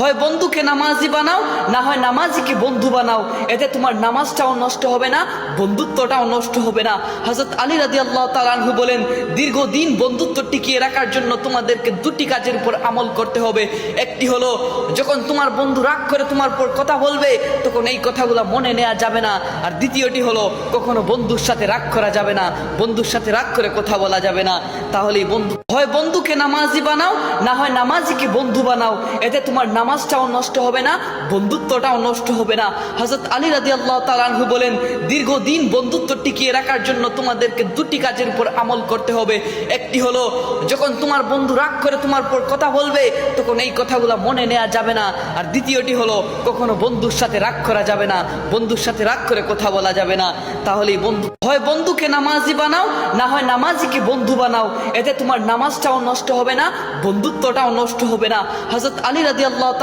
হয় বন্ধুকে নামাজি বানাও, না হয় নামাজিকে বন্ধু বানাও। এতে তোমার নামাজটাও নষ্ট হবে না, বন্ধুত্বটাও নষ্ট হবে না। হযরত আলী রাদিয়াল্লাহু তাআলা আনহু বলেন, দীর্ঘদিন বন্ধুত্ব টিকিয়ে রাখার জন্য তোমাদেরকে দুটি কাজের উপর আমল করতে হবে। একটি হলো, যখন তোমার বন্ধু রাগ করে তোমার উপর কথা বলবে, তখন এই কথাগুলো মনে নেওয়া যাবে না। আর দ্বিতীয়টি হলো, কখনো বন্ধুর সাথে রাগ করা যাবে না, বন্ধুর সাথে রাগ করে কথা বলা যাবে না। তাহলেই বন্ধু, হয় বন্ধুকে নামাজি বানাও, না হয় নামাজিকে বন্ধু বানাও। এতে তোমার নামাজটাও নষ্ট হবে না, বন্ধুত্বটাও নষ্ট হবে না। হযরত আলী রাদিয়াল্লাহু তাআলা আনহু বলেন, দীর্ঘদিন বন্ধুত্ব টিকিয়ে রাখার জন্য তোমাদেরকে দুটি কাজের উপর আমল করতে হবে। একটি হলো, যখন তোমার বন্ধু রাগ করে তোমার উপর কথা বলবে, তখন এই কথাগুলো মনে নেওয়া যাবে না। আর দ্বিতীয়টি হলো, কখনো বন্ধুর সাথে রাগ করা যাবে না, বন্ধুর সাথে রাগ করে কথা বলা যাবে না। তাহলেই বন্ধু, হয় বন্ধুকে নামাজি বানাও, না হয় নামাজিকে বন্ধু বানাও। এতে তোমার নামাজটাও নষ্ট হবে না, বন্ধুত্বটাও নষ্ট হবে না। হযরত আলী রাদিয়াল্লাহু